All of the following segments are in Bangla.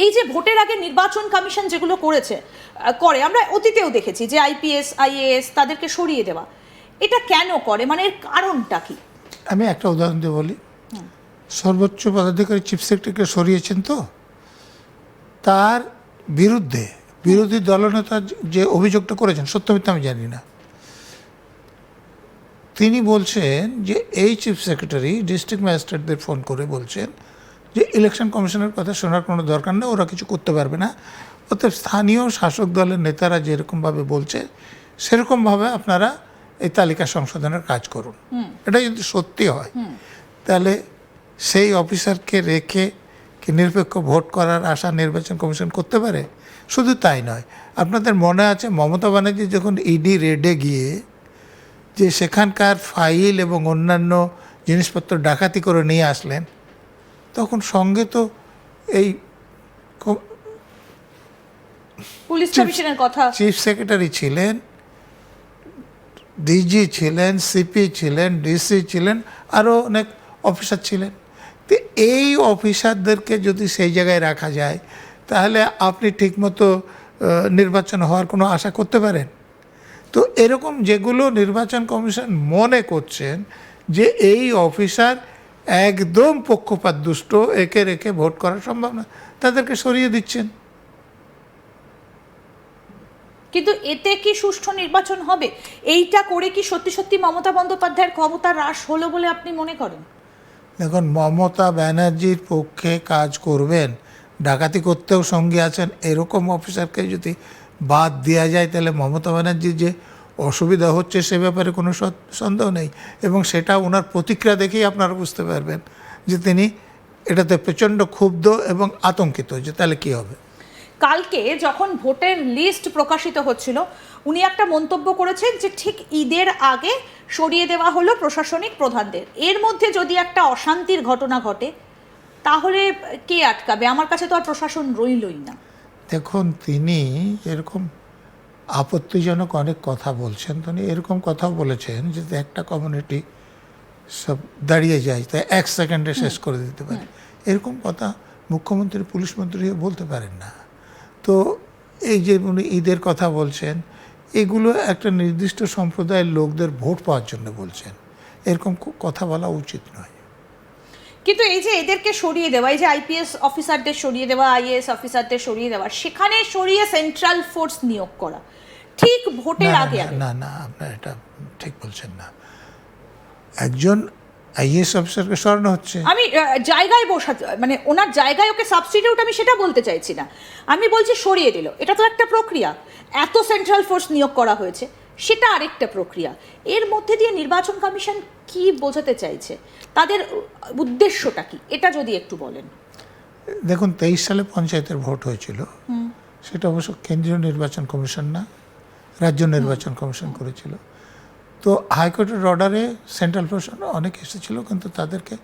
এই যে ভোটের আগে নির্বাচন কমিশন যেগুলো করে আমরা অতীতেও দেখেছি যে আইপিএস আইএএস তাদেরকে সরিয়ে দেওয়া, এটা কেন করে, মানে এর কারণটা কি? আমি একটা উদাহরণ দিয়ে বলি। সর্বোচ্চ পদাধিকারী চিফ সেক্রেটারিকে সরিয়েছেন, তো তার বিরুদ্ধে বিরোধী দলনেতা যে অভিযোগটা করেছেন, সত্য মিথ্যা আমি জানি না, তিনি বলছেন যে এই চিফ সেক্রেটারি ডিস্ট্রিক্ট ম্যাজিস্ট্রেটদের ফোন করে বলছেন যে ইলেকশন কমিশনের কথা শোনার কোনো দরকার নেই, ওরা কিছু করতে পারবে না, অতএব স্থানীয় শাসক দলের নেতারা যেরকমভাবে বলছে সেরকমভাবে আপনারা এই তালিকা সংশোধনের কাজ করুন। এটা যদি সত্যি হয় তাহলে সেই অফিসারকে রেখে কি নিরপেক্ষ ভোট করার আশা নির্বাচন কমিশন করতে পারে? শুধু তাই নয়, আপনাদের মনে আছে মমতা ব্যানার্জি যখন ইডি রেডে গিয়ে যে সেখানকার ফাইল এবং অন্যান্য জিনিসপত্র ডাকাতি করে নিয়ে আসলেন, তখন সঙ্গে তো এই পুলিশ কমিশনের কথা, চিফ সেক্রেটারি ছিলেন, ডিজি ছিলেন, সিপি ছিলেন, ডিসি ছিলেন, আরও অনেক অফিসার ছিলেন। তো এই অফিসারদেরকে যদি সেই জায়গায় রাখা যায় তাহলে আপনি ঠিকমতো নির্বাচন হওয়ার কোনো আশা করতে পারেন? তো এরকম যেগুলো নির্বাচন কমিশন মনে করছেন যে এই অফিসার একদম পক্ষপাত দুষ্ট, একে রেখে ভোট করা সম্ভব না, তাদেরকে সরিয়ে দিচ্ছেন। কিন্তু এতে কি সুষ্ঠু নির্বাচন হবে? এইটা করে কি সত্যি সত্যি মমতা বন্দ্যোপাধ্যায়ের ক্ষমতা হ্রাস হলো বলে আপনি মনে করেন? দেখুন, মমতা ব্যানার্জির পক্ষে কাজ করবেন, ডাকাতি করতেও সঙ্গে আছেন, এরকম অফিসারকে যদি বাদ দেওয়া যায় তাহলে মমতা ব্যানার্জির যে অসুবিধা হচ্ছে সে ব্যাপারে কোনো সন্দেহ নেই, এবং সেটা ওনার প্রতিক্রিয়া দেখেই আপনারা বুঝতে পারবেন যে তিনি এটাতে প্রচণ্ড ক্ষুব্ধ এবং আতঙ্কিত যে তাহলে কী হবে। কালকে যখন ভোটের লিস্ট প্রকাশিত হচ্ছিল উনি একটা মন্তব্য করেছেন যে ঠিক ঈদের আগে সরিয়ে দেওয়া হলো প্রশাসনিক প্রধানদের, এর মধ্যে যদি একটা অশান্তির ঘটনা ঘটে তাহলে কে আটকাবে? আমার কাছে তো আর প্রশাসন রইলই না। দেখুন, তিনি এরকম আপত্তিজনক অনেক কথা বলছেন, তিনি এরকম কথাও বলেছেন যে একটা কমিউনিটি সব দাঁড়িয়ে যায় তাই 1 সেকেন্ডে শেষ করে দিতে পারে, এরকম কথা মুখ্যমন্ত্রী পুলিশ মন্ত্রী বলতে পারেন না। তো এই যে উনি ঈদের কথা বলছেন, এগুলো একটা নির্দিষ্ট সম্প্রদায়ের লোকদের ভোট পাওয়ার জন্য বলছেন, এরকম কথা বলা উচিত নয়। কিন্তু এই যে এদেরকে সরিয়ে দেওয়া, এই যে আইপিএস অফিসারদের সরিয়ে দেওয়া, আইএএস অফিসারদের সরিয়ে দেওয়া, সেখানে সরিয়ে সেন্ট্রাল ফোর্স নিয়োগ করা ঠিক ভোটের আগে? না না, আপনার এটা ঠিক বলছেন না। একজন আইএএস অফিসারকে সরানো হচ্ছে, আমি জায়গায় বসাতে, মানে ওনার জায়গায় ওকে সাবস্টিটিউট, আমি সেটা বলতে চাইছি না, আমি বলছি সরিয়ে দিল, এটা তো একটা প্রক্রিয়া। এত সেন্ট্রাল ফোর্স নিয়োগ করা হয়েছে, সেটা আরেকটা প্রক্রিয়া। এর মধ্যে দিয়ে নির্বাচন কমিশন কি বোঝাতে চাইছে, তাদের উদ্দেশ্যটা কি, এটা যদি একটু বলেন। দেখুন, 23 সালে পঞ্চায়েতের ভোট হয়েছিল, সেটা অবশ্য কেন্দ্রীয় নির্বাচন কমিশন না, রাজ্য নির্বাচন কমিশন করেছিল। তো হাইকোর্টের অর্ডারে সেন্ট্রাল ফোর্স অনেক এসেছিল, কিন্তু তাদেরকে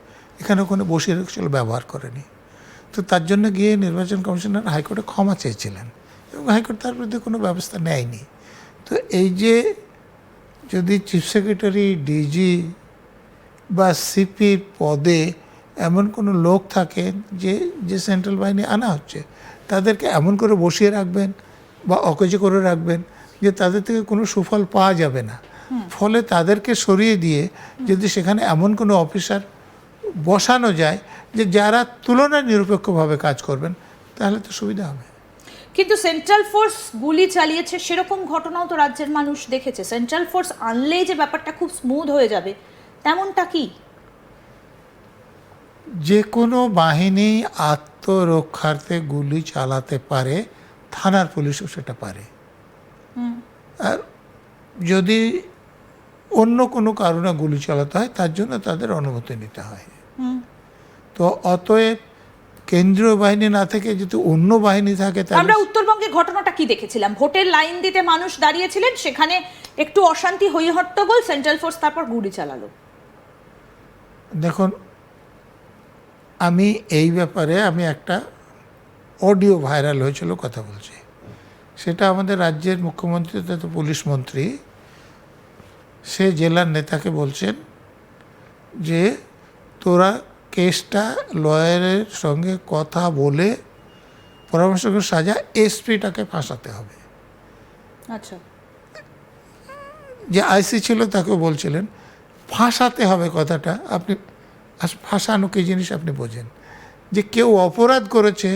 এখানে ওখানে বসিয়ে রেখেছিল, ব্যবহার করেনি। তো তার জন্য গিয়ে নির্বাচন কমিশনার হাইকোর্টে ক্ষমা চেয়েছিলেন এবং হাইকোর্ট তার বিরুদ্ধে কোনো ব্যবস্থা নেয়নি। তো এই যে যদি চিফ সেক্রেটারি, ডিজি বা সিপির পদে এমন কোনো লোক থাকেন যে সেন্ট্রাল বাহিনী আনা হচ্ছে, তাদেরকে এমন করে বসিয়ে রাখবেন বা অকেজো করে রাখবেন যে তাদের থেকে কোনো সুফল পাওয়া যাবে না। ফলে তাদেরকে সরিয়ে দিয়ে যদি সেখানে এমন কোনো অফিসার বসানো যায় যে যারা তুলনায় নিরপেক্ষভাবে কাজ করবেন, তাহলে তো সুবিধা হবে। কিন্তু সেন্ট্রাল ফোর্স গুলি চালিয়েছে সেরকম ঘটনাও তো রাজ্যের মানুষ দেখেছে। সেন্ট্রাল ফোর্স আনলেই যে ব্যাপারটা খুব স্মুথ হয়ে যাবে তেমনটা কি? যে কোনো বাহিনী আত্মরক্ষার্থে গুলি চালাতে পারে, থানার পুলিশও সেটা পারে। আর যদি অন্য কোনো কারণে গুলি চালাতে হয় তার জন্য তাদের অনুমতি নিতে হয়। তো অতএব কেন্দ্রীয় বাহিনী না থেকে যদি অন্য বাহিনী থাকে, আমরা উত্তরবঙ্গে ঘটনাটা কি দেখেছিলাম, ভোটের লাইন দিতে মানুষ দাঁড়িয়েছিলেন, সেখানে একটু অশান্তি হই হট্টগোল, সেন্ট্রাল ফোর্স তারপর গুলি চালালো। দেখুন, আমি এই ব্যাপারে একটা অডিও ভাইরাল হয়েছিল কথা বলছি, সেটা আমাদের রাজ্যের মুখ্যমন্ত্রী তথা পুলিশ মন্ত্রী সে জেলার নেতাকে বলছেন যে তোরা কেসটা লয়ারের সঙ্গে কথা বলে পরামর্শকের সাজা এসপিটাকে ফাঁসাতে হবে। আচ্ছা, যে আইসি ছিল তাকেও বলছিলেন ফাঁসাতে হবে কথাটা, আপনি ফাঁসানো কি জিনিস আপনি বোঝেন, যে কেউ অপরাধ করেছে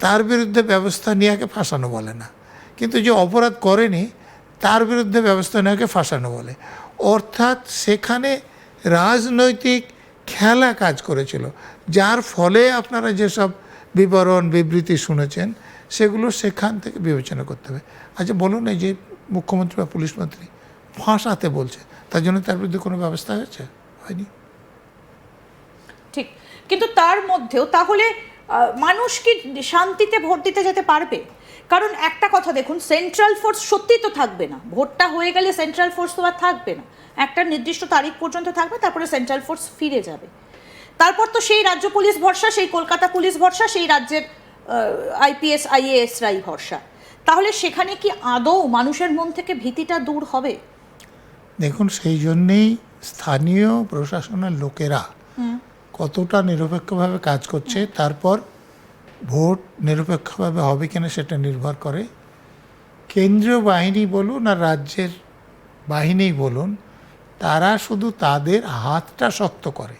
তার বিরুদ্ধে ব্যবস্থা নেওয়াকে ফাঁসানো বলে না, কিন্তু যে অপরাধ করেনি তার বিরুদ্ধে ব্যবস্থা নেওয়াকে ফাঁসানো বলে। অর্থাৎ সেখানে রাজনৈতিক খেলা কাজ করেছিল, যার ফলে আপনারা যেসব বিবরণ বিবৃতি শুনেছেন সেগুলো সেখান থেকে বিবেচনা করতে হবে। আচ্ছা বলুন, এই যে মুখ্যমন্ত্রী বা পুলিশ মন্ত্রী ফাঁসাতে বলছে, তার জন্য তার বিরুদ্ধে কোনো ব্যবস্থা হয়েছে? হয়নি। ঠিক, কিন্তু তার মধ্যেও তাহলে মানুষ কি শান্তিতে ভোট দিতে যেতে পারবে? কারণ একটা কথা দেখুন, সেন্ট্রাল ফোর্স সত্যি তো থাকবে না, ভোটটা হয়ে গেলে সেন্ট্রাল ফোর্স তো আর থাকবে না, একটা নির্দিষ্ট তারিখ পর্যন্ত থাকবে, তারপরে সেন্ট্রাল ফোর্স ফিরে যাবে। তারপর তো সেই রাজ্য পুলিশ ভরসা, সেই কলকাতা পুলিশ ভরসা, সেই রাজ্যের আইপিএস আইএএসরাই ভরসা। তাহলে সেখানে কি আদৌ মানুষের মন থেকে ভীতিটা দূর হবে? দেখুন, সেই জন্যেই স্থানীয় প্রশাসনের লোকেরা কতটা নিরপেক্ষভাবে কাজ করছে, তারপর ভোট নিরপেক্ষভাবে হবে কিনা সেটা নির্ভর করে। কেন্দ্রীয় বাহিনী বলুন আর রাজ্যের বাহিনী বলুন, তারা শুধু তাদের হাতটা শক্ত করে।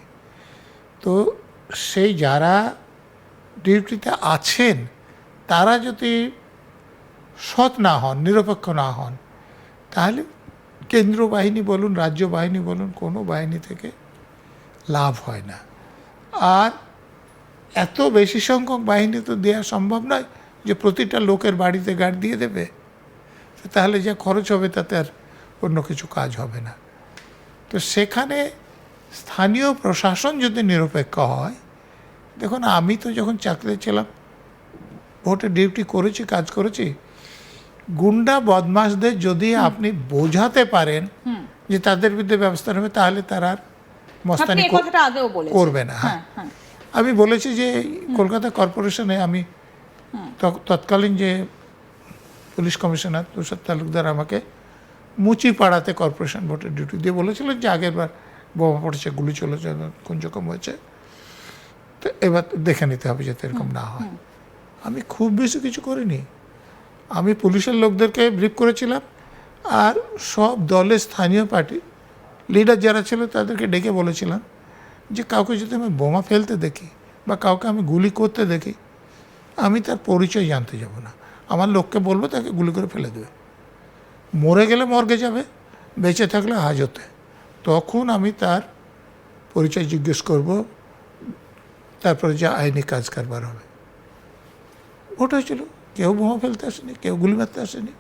তো সেই যারা ডিউটিতে আছেন তারা যদি সৎ না হন, নিরপেক্ষ না হন, তাহলে কেন্দ্র বাহিনী বলুন রাজ্য বাহিনী বলুন কোনো বাহিনী থেকে লাভ হয় না। আর এত বেশি সংখ্যক বাহিনী তো দেওয়া সম্ভব নয় যে প্রতিটা লোকের বাড়িতে গার্ড দিয়ে দেবে, তাহলে যা খরচ হবে তাতে আর অন্য কিছু কাজ হবে না। তো সেখানে স্থানীয় প্রশাসন যদি নিরপেক্ষ হয়, দেখুন আমি তো যখন চাকরিতে ছিলাম ভোটে ডিউটি করেছি, কাজ করেছি, গুন্ডা বদমাশদের যদি আপনি বোঝাতে পারেন যে তাদের বিরুদ্ধে ব্যবস্থা নেবে, তাহলে তারা আর মস্তানি করবে না। হ্যাঁ, আমি বলেছি যে কলকাতা কর্পোরেশনে আমি তৎকালীন যে পুলিশ কমিশনার তুষার তালুকদার আমাকে মুচিপাড়াতে কর্পোরেশন ভোটের ডিউটি দিয়ে বলেছিলেন যে আগের বার বোমা পড়েছে, গুলি চলেছে, কোন রকম হয়েছে, তো এবার দেখে নিতে হবে যাতে এরকম না হয়। আমি খুব বেশি কিছু করিনি, আমি পুলিশের লোকদেরকে ব্রিফ করেছিলাম আর সব দলের স্থানীয় পার্টি লিডার যারা ছিল তাদেরকে ডেকে বলেছিলাম যে কাউকে যদি আমি বোমা ফেলতে দেখি বা কাউকে আমি গুলি করতে দেখি, আমি তার পরিচয় জানতে যাব না, আমার লোককে বলবো তাকে গুলি করে ফেলে দেবে, মরে গেলে মর্গে যাবে, বেঁচে থাকলে হাজতে, তখন আমি তার পরিচয় জিজ্ঞেস করব, তারপরে যা আইনি কাজ কারবার হবে। ভোট হয়েছিল, কেউ বোমা ফেলতে আসেনি, কেউ গুলি মারতে আসেনি।